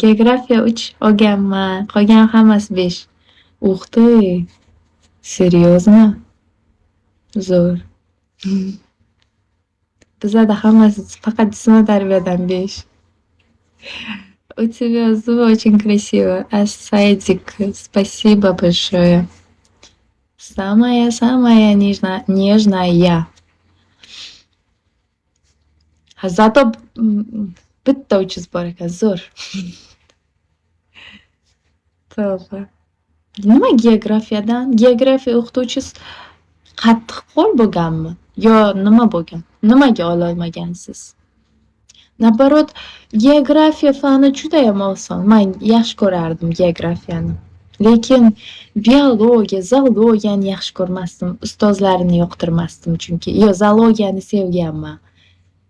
Geografiya 3 olganman. Qolgan hammasi 5. Uх ты! Серьезно? Zo'r. Bizada hammasi faqat jismoniy tarbiyadan 5. У тебя зубы очень красивые. А садик, спасибо большое. Самая-самая нежная. Zато bitta 300 bor ekan, zo'r. Tavba. Nima geografiya o'qituvchisi qattiqqo'l bo'lganmi? Yo nima bo'lgan? Nimaga ololmagansiz? Nabarot, geografiya fani judayam oson. Men yaxshi ko'rardim geografiyani. Lekin biologiya, zoologiyani yaxshi ko'rmasdim. Ustozlarini yoqtirmasdim chunki. Yo, zoologiyani sevganman.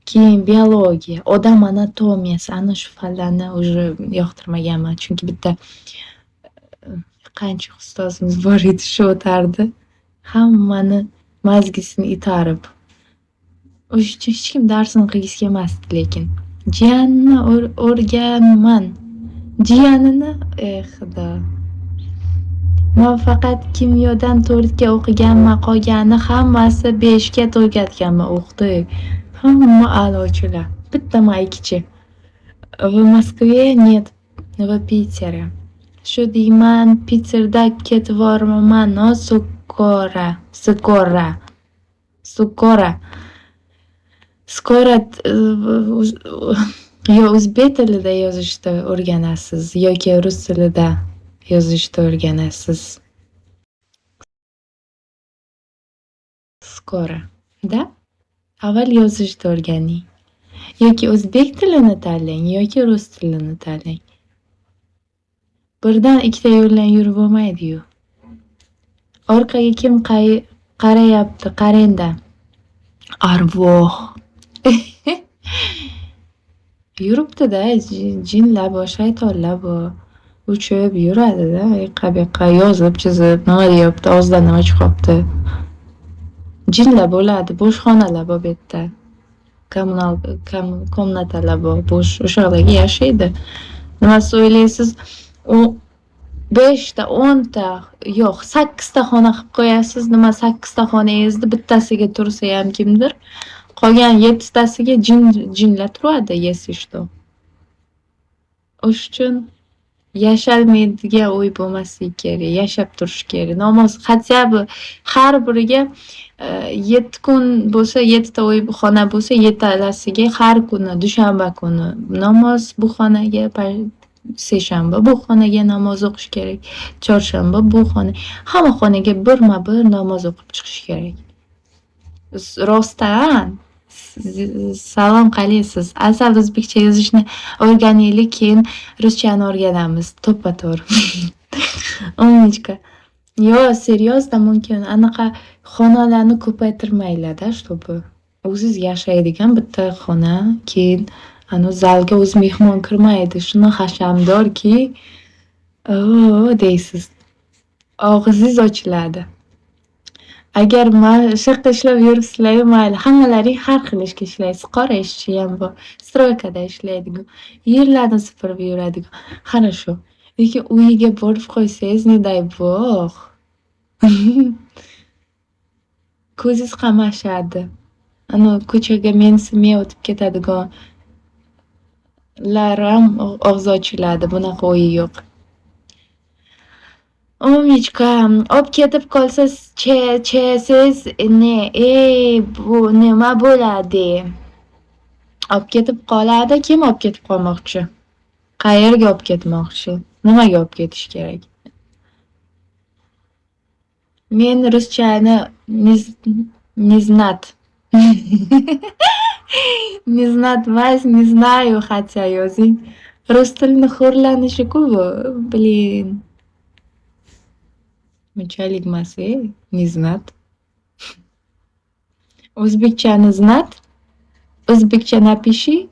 Keyin biologiya, odam anatomiyasi, ana shu fanlarni уже yoqtirmaganman. Chunki bitta qancha ustozimiz bor edi, shu o'tardi. Hammani mazgisini itarib. O'sha uchun hech kim darsini qilgisi kelmasdi lekin. Jiyanni o'rganman. Jiyanini, xudo. Men faqat kimyodan 4 ga o'qiganman, qolgani hammasi 5 ga o'rgatganman, o'qdi. Hamma a'lochilar. Bitta men 2chi. В Moskvе нет, в Питере. Shu deyman, Piterda ketvorman, no skora. Skora yo o'zbek tilida yozishni o'rganasiz yoki rus tilida yozishni o'rganasiz. Skora, da? Avval yozishni o'rganing. Yoki o'zbek tilini tanlang, yoki rus tilini tanlang. Birdan ikkita yo'ldan yurib bo'lmaydi-yu. Orqaga kim qarayapti? Qarang-da. Arvoh. Yuribdi-da, jinlar bor, shaytonlar bor. Uchib yuradi-da, yoqqa-bu-yoqqa yozib, chizib, nima deyapti, og'zidan nima chiqyapti. Jinlar bo'ladi, bo'sh xonalar bor bu yerda. Komnatalar bor, bo'sh, o'shalarga yashaydi. Nima o'ylaysiz? U 5 ta, 10 ta, yo'q, 8 ta xona qilib qo'yasiz. Nima 8 ta xonangizda bittasiga tursa ham kimdir, qolgan 7 tasiga jinlar turadi, если что. O'sha uchun yashalmaydigan uy bo'lmasligi kerak, yashab turish kerak. Namoz хотя бы har biriga 7 kun bo'lsa, 7 ta uy xona bo'lsa, 7talasiga har kuni dushanba kuni namoz, bu xonaga seshanba bu xonaga namoz o'qish kerak. Chorshanba bu xona, hamma xonaga birma-bir namoz o'qib chiqish kerak. Rostdan salom qalaysiz. Asal o'zbekcha yozishni o'rganaylik, keyin ruschani o'rganamiz. To'ppa-to'g'ri. Umnichka. Yo, серьезно mumkin. Anaqa xonalarni ko'paytirmaylar-da, чтобы o'ziz yashaydigan bitta xona, keyin ana zalga o'z mehmon kirmaydi. Shuni hashamdorki, deysiz. Og'zingiz ochiladi. Agar shuyoqda ishlab yuribsizlar, mayli, hammalaring har xil ishga ishlaysiz. Qora ishchi ham bor, stroykada ishlaydigan, yerlarni supurib yuradigan. Хорошо. Lekin uyiga borib qo'ysangiz, не дай bog'. Ko'zingiz qamashadi. Ana ko'chaga mensimay o'tib ketadigan laram og'zi ochiladi. Bunaqa o'yi yo'q. Umnichka, olib ketib qolsa siz bu nima bo'ladi? Olib ketib qoladi. Kim olib ketib qolmoqchi? Qayerga olib ketmoqchi? Nimaga olib ketish kerak? Men ruschani не знать. Не знать emas, не знаю хотя yozing. Rus tilini xo'rlanishi-ku bu. Blin. Bunchalik emas, не знать. O'zbekchani знать? O'zbekcha напиши.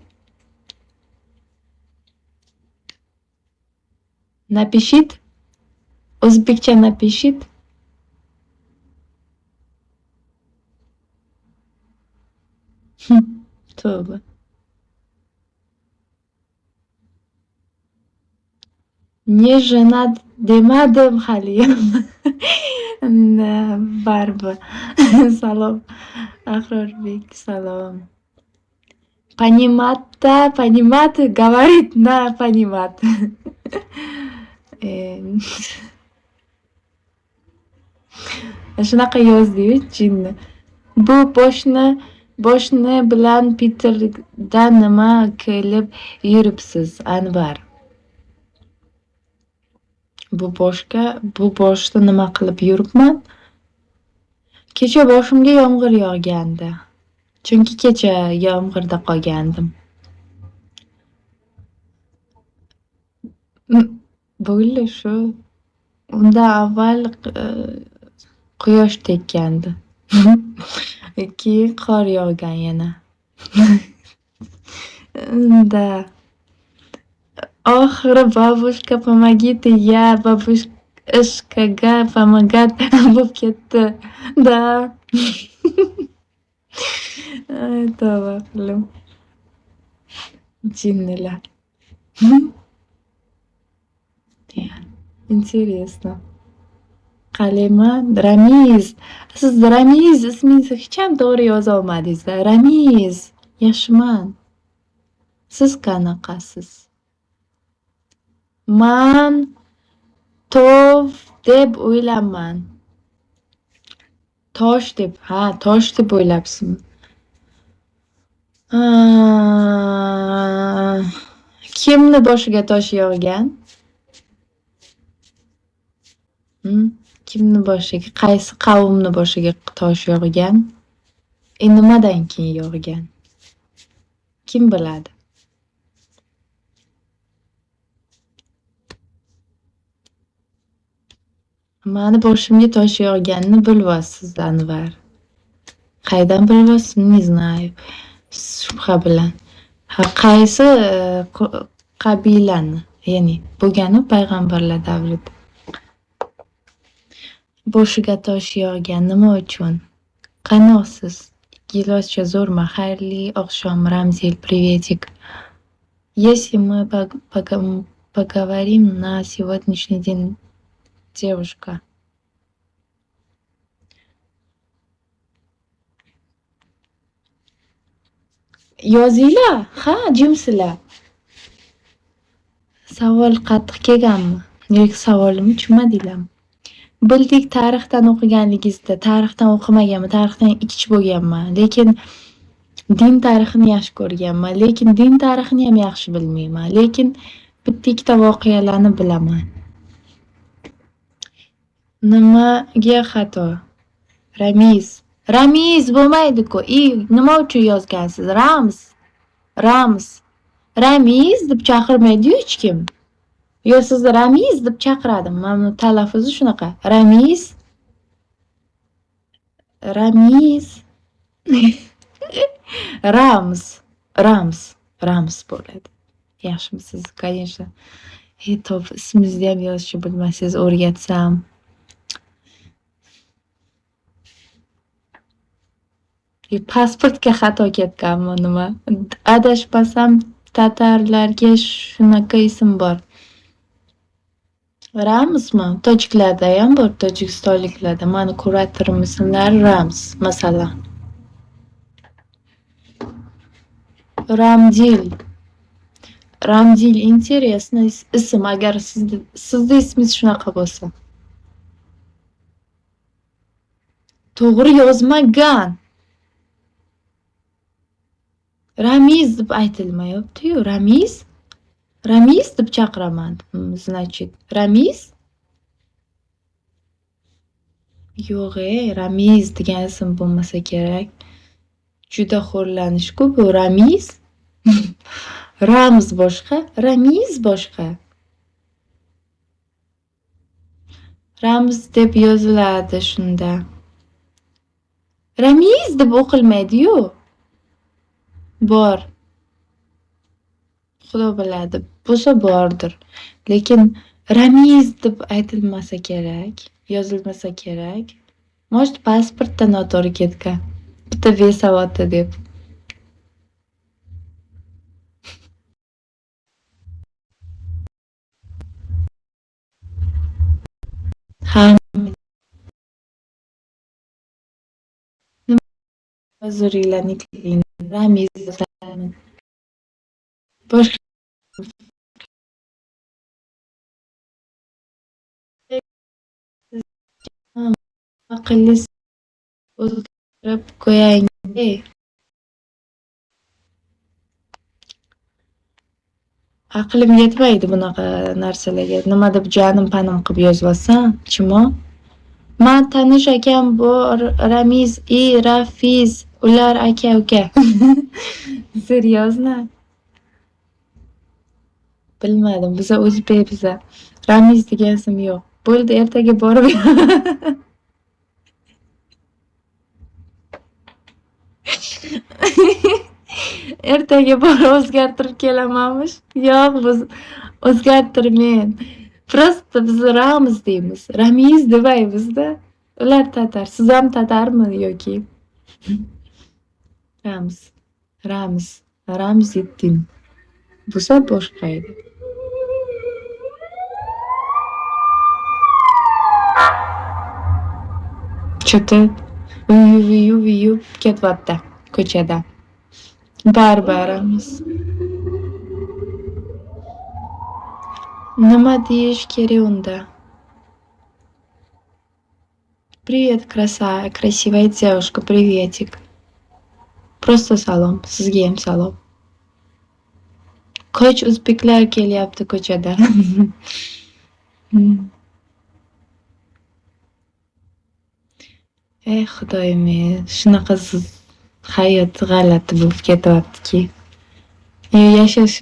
Напишит? O'zbekcha напишит? Tövbe. Не женат demadim haliyam. Baribir. Salom, Ahrorbek, salom. Понимать, говорит на понимать. Eee, Shunaqa yozdi-yu jinni. Bu boshni bilan Peterda nima qilib yuribsiz, Anvar? Bu boshda nima qilib yuribman? Kecha boshimga yomg'ir yog'gandi. Chunki kecha yomg'irda qolgandim. Bo'ldi shu. Undan avval quyosh tekkandi. Keyin qor yog'gan yana. Да. Oxiri babushka помогите, я babushkaga помогать bo'lib ketdi. Да. Ay, tavba qildim. Jinnilar. Интересно. Qalima Ramiz. Siz Ramiz ismingizni hech ham to'g'ri yoza olmadingiz-da. Ramiz. Yaxshiman. Siz qanaqasiz? Man tov deb o'ylayman. Tosh deb o'ylabsizmi? Kimni boshiga tosh yog'gan? Kimni boshiga, qaysi qavmni boshiga tosh yog'gan? Nimadan keyin yog'gan? Kim biladi? Mani boshimga tosh yog'ganini bilasiz, Anvar. Qaydan bilasiz? Не знаю. Shubha bilan. Qaysi qabilani? Ya'ni bo'lgani payg'ambarlar davrida. Boshiga tosh yog'gan nima uchun? Qanaqasiz? Giloscha zo'rmi? Xayrli oqshom, Ramzil, приветик. Если мы поговорим на сегодняшний день, девушка. Yozinglar. Ha, jimsizlar. Savol qattiq kelganmi? Yoki savolimni tushunmadinglarmi? Bildik, tarixdan o'qiganligingizda, tarixdan o'qimaganman, tarixdan ich bo'lganman, lekin din tarixini yaxshi ko'rganman, lekin din tarixini ham yaxshi bilmayman, lekin bitta ikkita voqealarni bilaman. Nimaga xato? Ramiz bo'lmaydi-ku. Nima uchun yozgansiz? Rams. Ramiz deb chaqirmaydi-yu hech kim. Yo, sizni Ramiz deb chaqiradim. Mana talaffuzi shunaqa. Ramiz. Rams bo'ladi. Yaxshimisiz? Конечно. Top ismingizni ham yozishni bilmaysiz, o'rgatsam. Pasportga xato ketganmi nima? Adashmasam tatarlarga shunaqa ism bor. Ramsmi? Tojiklarda ham bor, tojikistonliklarda. Mani kuratorim ismlari Rams, masalan. Ramzil интересный ism, agar sizni ismingiz shunaqa bo'lsa. To'g'ri yozmagan. Ramiz deb aytilmayapti-yu, Ramiz deb chaqiraman, значит. Ramiz? Yo'q, Ramiz degan ism bo'lmasa kerak. Juda xo'rlanish-ku bu. Ramiz? Rams boshqa, Ramiz boshqa. Rams deb yoziladi shunda. Ramiz deb o'qilmaydi-yu. Bor. Xudo biladi. Bo'lsa bordir. Lekin Ramiz deb aytilmasa kerak, yozilmasa kerak. Может, pasportda noto'g'ri ketgan. Bitta besavodda deb. Ha, nima huzuringlarni tilayman. Ramiz bilan boshqa aqlli o'zgartirib qo'ying-de. Aqlim yetmaydi bunaqa narsalarga. Nima deb jonim-panim qilib yozyapsam, chimo? Man tanish akam bor, Ramiz и Rafiz. Ular aka-uka. Серьезно? Bilmadim. Biza o'zbek biza. Ramiz degan ism yo'q. Bo'ldi, ertaga borib ertaga borib o'zgartirib kelamanmish. Yo'q, biz o'zgartirmayman. Просто biz Ramiz deymiz. Ramiz demaymiz-da. Ular tatar. Siz ham tatarmi yoki? Ramiz. Ramiz. Ramziddin. Bo'lsa boshqa edi. Choti uyub ketyapti ko'chada. Barbaramiz. Nima deyish kerak unda? Привет, красивая девушка, приветик. Просто salom, sizga ham salom. Qoch o'zbeklar kelyapti ko'chada. Ey xudoyim, shunaqa hayot g'alati bo'lib ketyaptiki. Yashash